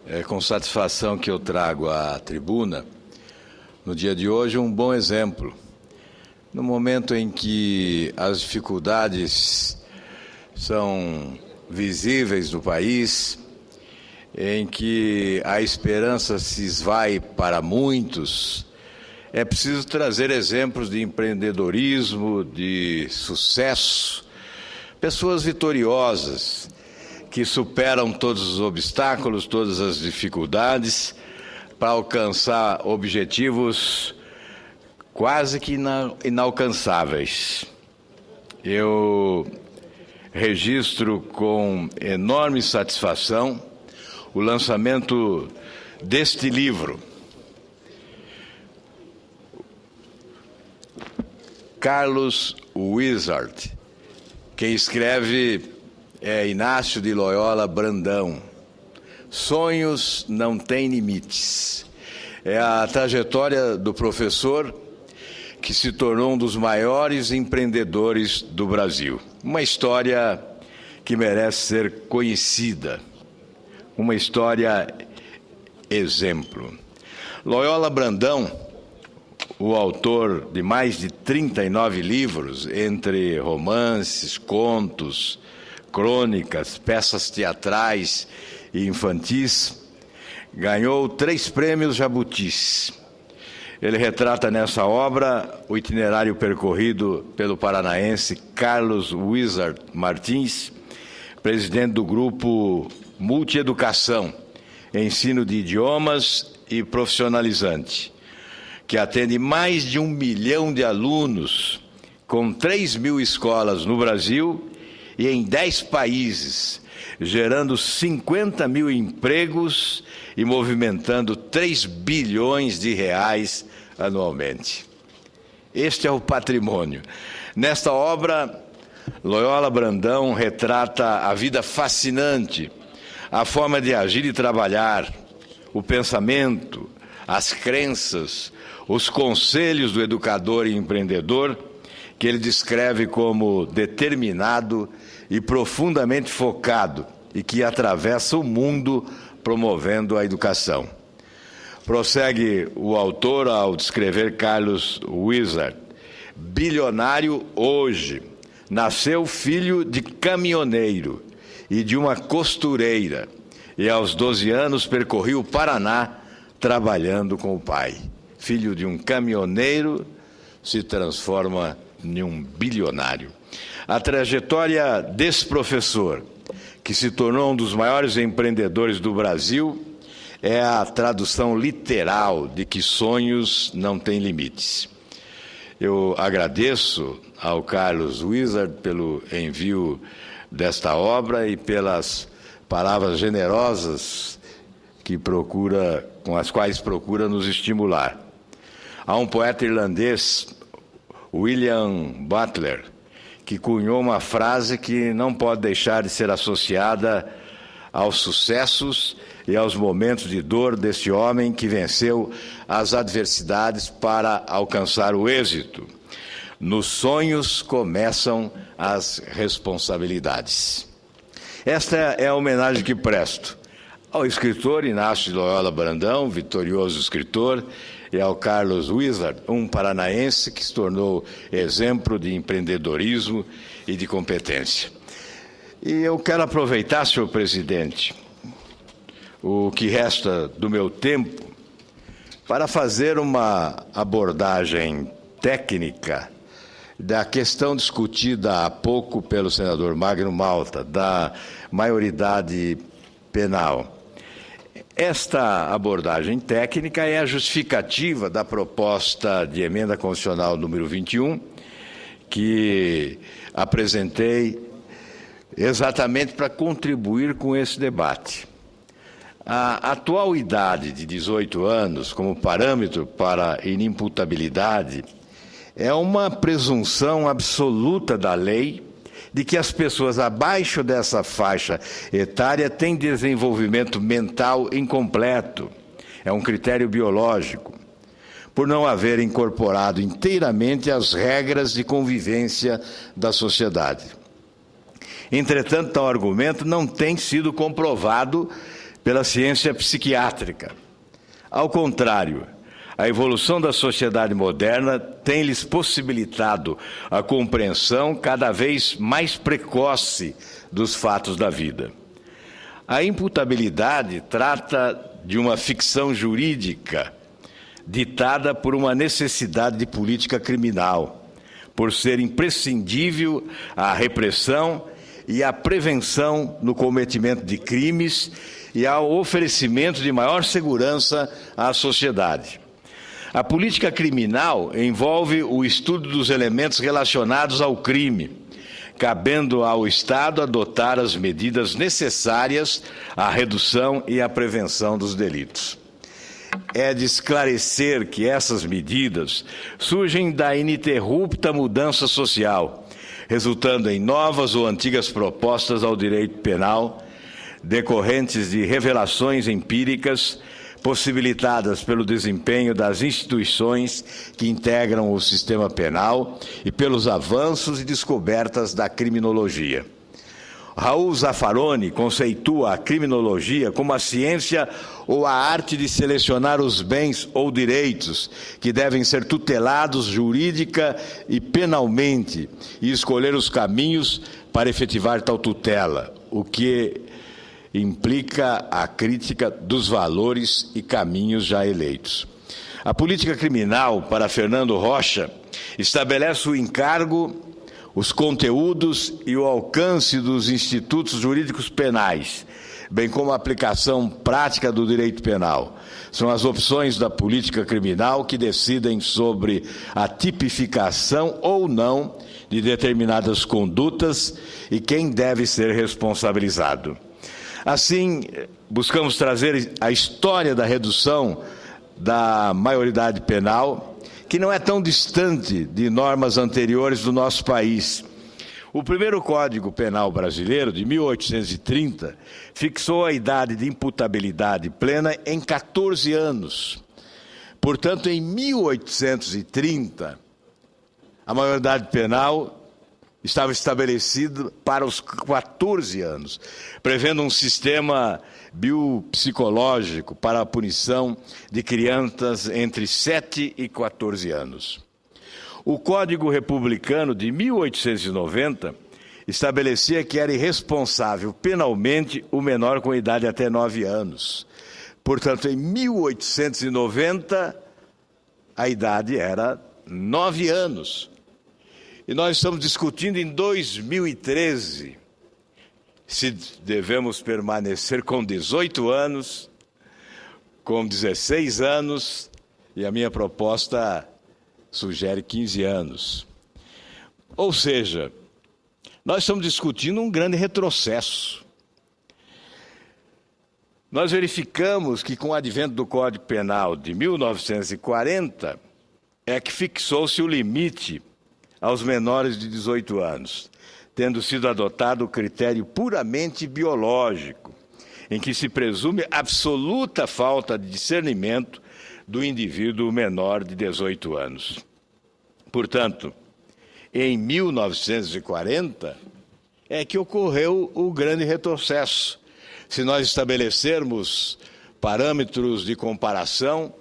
É com satisfação que eu trago à tribuna, no dia de hoje, um bom exemplo. No momento em que as dificuldades são visíveis no país, em que a esperança se esvai para muitos, é preciso trazer exemplos de empreendedorismo, de sucesso, pessoas vitoriosas, que superam todos os obstáculos, todas as dificuldades, para alcançar objetivos quase que inalcançáveis. Eu registro com enorme satisfação o lançamento deste livro. Carlos Wizard, quem escreve é Inácio de Loyola Brandão. Sonhos não têm limites. É a trajetória do professor que se tornou um dos maiores empreendedores do Brasil. Uma história que merece ser conhecida. Uma história exemplo. Loyola Brandão, o autor de mais de 39 livros, entre romances, contos, crônicas, peças teatrais e infantis, ganhou 3 prêmios Jabutis. Ele retrata nessa obra o itinerário percorrido pelo paranaense Carlos Wizard Martins, presidente do grupo Multieducação, ensino de idiomas e profissionalizante, que atende mais de 1 milhão de alunos, com 3.000 escolas no Brasil e em 10 países, gerando 50.000 empregos e movimentando 3 bilhões de reais anualmente. Este é o patrimônio. Nesta obra, Loyola Brandão retrata a vida fascinante, a forma de agir e trabalhar, o pensamento, as crenças, os conselhos do educador e empreendedor, que ele descreve como determinado e profundamente focado e que atravessa o mundo promovendo a educação. Prossegue o autor ao descrever Carlos Wizard. Bilionário hoje, nasceu filho de caminhoneiro e de uma costureira e aos 12 anos percorreu o Paraná trabalhando com o pai. Filho de um caminhoneiro se transforma em um bilionário. A trajetória desse professor, que se tornou um dos maiores empreendedores do Brasil, é a tradução literal de que sonhos não têm limites. Eu agradeço ao Carlos Wizard pelo envio desta obra e pelas palavras generosas com as quais procura nos estimular. Há um poeta irlandês, William Butler, que cunhou uma frase que não pode deixar de ser associada aos sucessos e aos momentos de dor desse homem que venceu as adversidades para alcançar o êxito. Nos sonhos começam as responsabilidades. Esta é a homenagem que presto ao escritor Inácio de Loyola Brandão, vitorioso escritor, e ao Carlos Wizard, um paranaense que se tornou exemplo de empreendedorismo e de competência. E eu quero aproveitar, senhor presidente, o que resta do meu tempo para fazer uma abordagem técnica da questão discutida há pouco pelo senador Magno Malta, da maioridade penal. Esta abordagem técnica é a justificativa da proposta de emenda constitucional número 21, que apresentei exatamente para contribuir com esse debate. A atual idade de 18 anos, como parâmetro para inimputabilidade, é uma presunção absoluta da lei de que as pessoas abaixo dessa faixa etária têm desenvolvimento mental incompleto. É um critério biológico, por não haver incorporado inteiramente as regras de convivência da sociedade. Entretanto, tal argumento não tem sido comprovado pela ciência psiquiátrica. Ao contrário, a evolução da sociedade moderna tem lhes possibilitado a compreensão cada vez mais precoce dos fatos da vida. A imputabilidade trata de uma ficção jurídica ditada por uma necessidade de política criminal, por ser imprescindível a repressão e a prevenção no cometimento de crimes e ao oferecimento de maior segurança à sociedade. A política criminal envolve o estudo dos elementos relacionados ao crime, cabendo ao Estado adotar as medidas necessárias à redução e à prevenção dos delitos. É de esclarecer que essas medidas surgem da ininterrupta mudança social, resultando em novas ou antigas propostas ao direito penal, decorrentes de revelações empíricas, possibilitadas pelo desempenho das instituições que integram o sistema penal e pelos avanços e descobertas da criminologia. Raul Zaffaroni conceitua a criminologia como a ciência ou a arte de selecionar os bens ou direitos que devem ser tutelados jurídica e penalmente e escolher os caminhos para efetivar tal tutela, o que implica a crítica dos valores e caminhos já eleitos. A política criminal, para Fernando Rocha, estabelece o encargo, os conteúdos e o alcance dos institutos jurídicos penais, bem como a aplicação prática do direito penal. São as opções da política criminal que decidem sobre a tipificação ou não de determinadas condutas e quem deve ser responsabilizado. Assim, buscamos trazer a história da redução da maioridade penal, que não é tão distante de normas anteriores do nosso país. O primeiro Código Penal brasileiro, de 1830, fixou a idade de imputabilidade plena em 14 anos. Portanto, em 1830, a maioridade penal estava estabelecida para os 14 anos, prevendo um sistema biopsicológico para a punição de crianças entre 7 e 14 anos. O Código Republicano de 1890 estabelecia que era irresponsável penalmente o menor com idade até 9 anos. Portanto, em 1890, a idade era 9 anos. E nós estamos discutindo em 2013 se devemos permanecer com 18 anos, com 16 anos, e a minha proposta sugere 15 anos. Ou seja, nós estamos discutindo um grande retrocesso. Nós verificamos que com o advento do Código Penal de 1940 é que fixou-se o limite aos menores de 18 anos, tendo sido adotado o critério puramente biológico, em que se presume absoluta falta de discernimento do indivíduo menor de 18 anos. Portanto, em 1940 é que ocorreu o grande retrocesso. Se nós estabelecermos parâmetros de comparação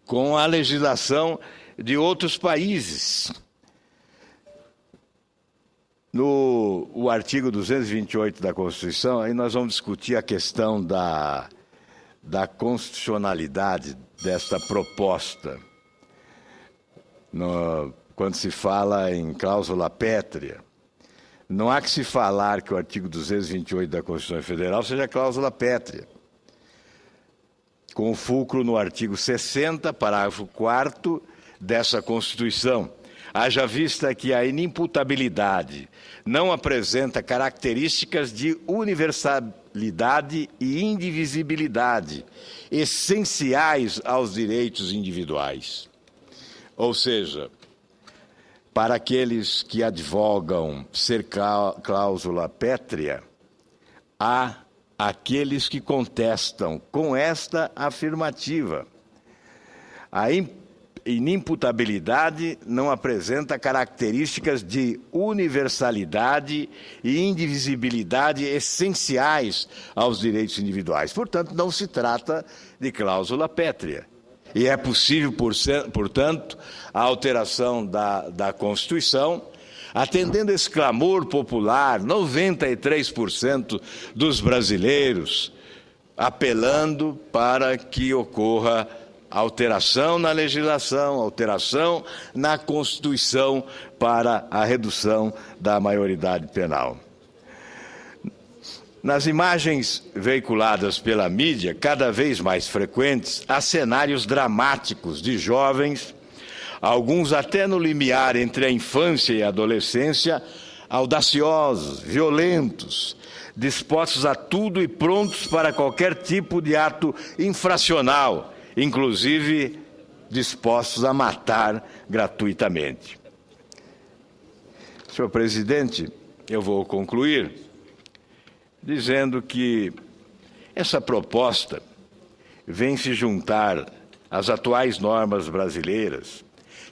com a legislação de outros países. No artigo 228 da Constituição, aí nós vamos discutir a questão da constitucionalidade desta proposta. Quando se fala em cláusula pétrea, não há que se falar que o artigo 228 da Constituição Federal seja cláusula pétrea. Com o fulcro no artigo 60, parágrafo 4º dessa Constituição. Haja vista que a inimputabilidade não apresenta características de universalidade e indivisibilidade, essenciais aos direitos individuais. Ou seja, para aqueles que advogam ser cláusula pétrea, há aqueles que contestam com esta afirmativa inimputabilidade não apresenta características de universalidade e indivisibilidade essenciais aos direitos individuais. Portanto, não se trata de cláusula pétrea. E é possível, portanto, a alteração da Constituição, atendendo esse clamor popular, 93% dos brasileiros apelando para que ocorra alteração na legislação, alteração na Constituição para a redução da maioridade penal. Nas imagens veiculadas pela mídia, cada vez mais frequentes, há cenários dramáticos de jovens, alguns até no limiar entre a infância e a adolescência, audaciosos, violentos, dispostos a tudo e prontos para qualquer tipo de ato infracional, inclusive dispostos a matar gratuitamente. Senhor presidente, eu vou concluir dizendo que essa proposta vem se juntar às atuais normas brasileiras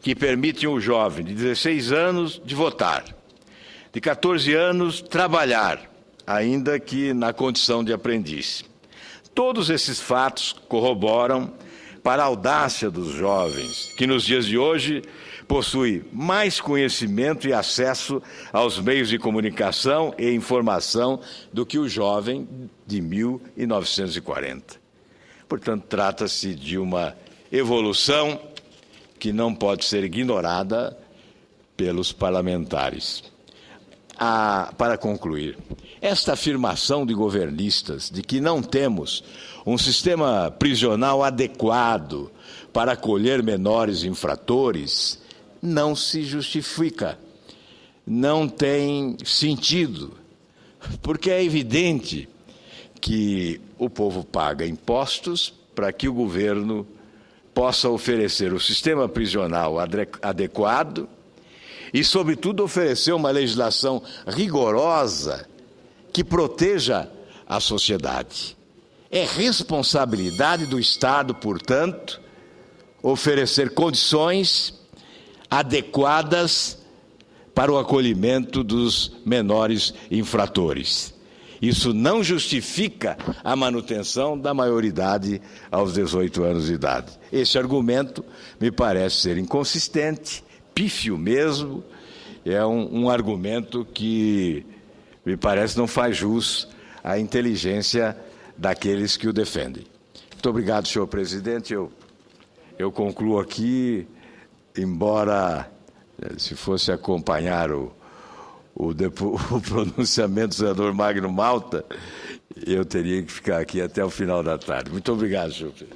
que permitem ao jovem de 16 anos de votar, de 14 anos trabalhar, ainda que na condição de aprendiz. Todos esses fatos corroboram para a audácia dos jovens, que nos dias de hoje possui mais conhecimento e acesso aos meios de comunicação e informação do que o jovem de 1940. Portanto, trata-se de uma evolução que não pode ser ignorada pelos parlamentares. Para concluir, esta afirmação de governistas de que não temos um sistema prisional adequado para acolher menores infratores não se justifica, não tem sentido, porque é evidente que o povo paga impostos para que o governo possa oferecer o sistema prisional adequado e, sobretudo, oferecer uma legislação rigorosa que proteja a sociedade. É responsabilidade do Estado, portanto, oferecer condições adequadas para o acolhimento dos menores infratores. Isso não justifica a manutenção da maioridade aos 18 anos de idade. Esse argumento me parece ser inconsistente, pífio mesmo, é um argumento que me parece não faz jus à inteligência daqueles que o defendem. Muito obrigado, senhor presidente. Eu concluo aqui, embora, se fosse acompanhar o pronunciamento do senador Magno Malta, eu teria que ficar aqui até o final da tarde. Muito obrigado, senhor presidente.